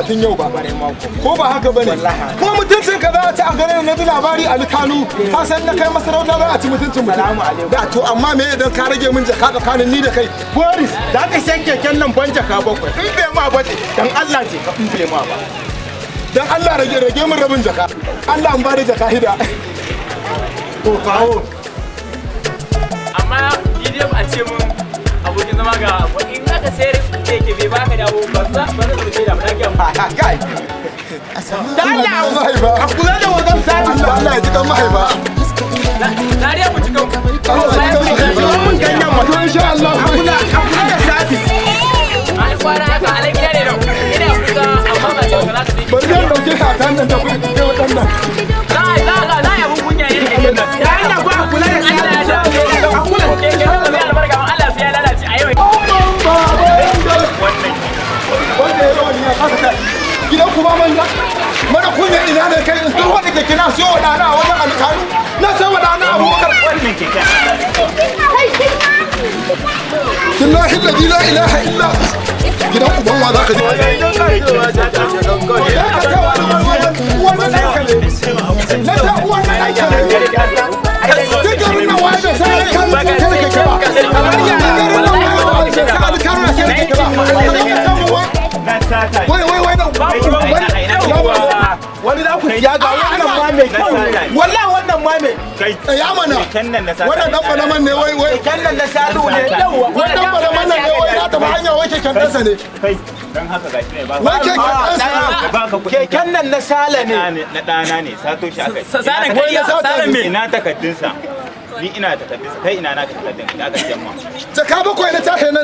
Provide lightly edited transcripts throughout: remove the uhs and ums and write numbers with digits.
tun yau ba ko ba haka bane ko mutuncin ka za a ci a garin na labari alkanu ka san na kai masarauta za a ci mutuncin mutum da to amma me idan ka rage min jaka tsakanin ni da kai Boris za ka san keken nan ban jaka bakwai in bai ma ba dan Allah ce ka in bai ma ba dan Allah rage min rabin jaka Allah an bada jaka hida to kawo amma idan a ce mun abokin zama ga in aka sayar keke bai baka dawo ba za da ba ga mu kai da Allah a kula da wajen sabi Allah ya ji kan mahaifa dariya mu cikin mun ganyen mu to insha Allah a kula da sabi ai fara haka alai gida ne don ina kusa amma ba ce za su bari zan dauke ka kan nan da kuɗi kai wadannan za ya mun kunya ne keke nan da Allah ba a kula da sabi a kula da keke nan mai albarka Allah sai ya lalace a yau wanda ya rawa ya kasa kai gidan kuma manja mara kunya ina ne kai in duk wanda kake na siyo wa dana wajen alƙalu na sai wa dana abubakar wannan keke billahi la ilaha illa gidan uban wa zaka ji wannan ne kale na ta uwan ne kale dukkan nan wai da sai kan kake ba amma ya garin nan wai da sai alƙalu sai kake ba wani za ku siya ga wannan ma mai kyau wallahi wannan ma mai ya mana wannan dan balaman ne wai kannan na salu ne yawa wannan balaman ne wai ya tafi hanya wai keken dansa ne dan haka gashi ne ba wai keken dansa ne ba ka kuɗi keken nan na sala ne na ɗana ne sato shi aka salan kai ya salan me ina takaddunsa ni ina takaddunsa kai ina naka takaddun da aka siyan ma jaka bakwai na tahe na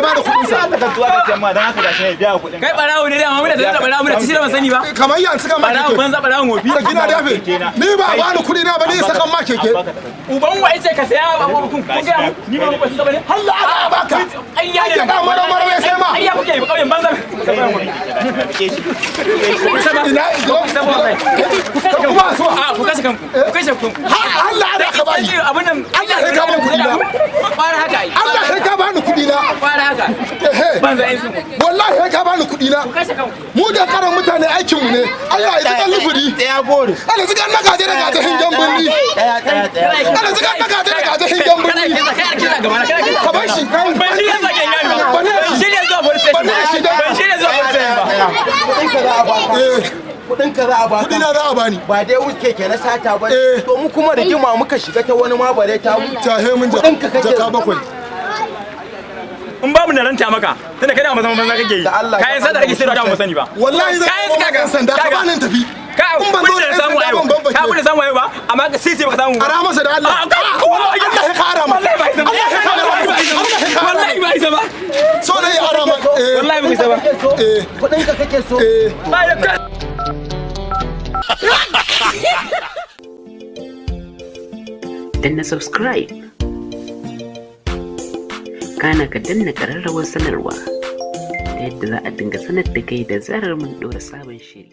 ba da kuɗin sa takaddu aka siyan ma dan haka gashi ne biya kuɗin kai barawo ne da amma muna da barawo muna tishi da ban sani ba kamar yan suka ma barawo keke banza barawo gobi da gina dafe ni ba ba ni kuɗi na ba ni sakan ma keke uban wa yace ka saya ba kun ga ni ba ku san bane Allah ya baka ai ya ya da mara mara sai ma ai ya kuke ba kauyen banza ina kuma so ku kashe kanku ku kashe kanku Allah da ka bani abin nan Allah ya ka bani kuɗi na fara haka ai Allah ya ka bani kuɗi na fara haka banza yin sun wallahi ya ka bani kuɗi na ku kashe kanku mu da karan mutane aikin mu ne Allah ya ji lufuri tsaya Boris Allah zuga na gaje da gaje hingen birni Allah zuga na gaje da gaje hingen kana birni kisa kai kisa gaba kana kisa ka bar shi kai ban shi yanzu ke yari ba Ban shi ne zuwa police station ban shi ne zuwa police station ba kudin ka za a baka kudin ka za a baka kuɗi na za a bani ba dai wuce ke na sata ba Eh. to mu kuma rigima muka shiga ta wani ma bare ta tahe mun Kuɗin ka kake- jaka bakwai in babu na ranta maka tunda kai da mazan banza kake yi Da Allah, kayan sada kake sayarwa da mu sani ba wallahi zan Kayan yi suka kan sanda ka kaga. bani tafi ka in ban zo da da samu sanda ayo ban bambake ka bude samu ayo ba amma ka sisi baka samu ba ara masa da Allah Allah ya kara ma wallahi ba isa ba Allah ya kara ma wallahi ba isa ba so da ya ara ma wallahi ba isa ba kudin ka kake so ba ya ka danna subscribe kana ka danna ƙararrawar sanarwa ta yadda za a dinga sanar da kai da zarar mun ɗora sabon shiri.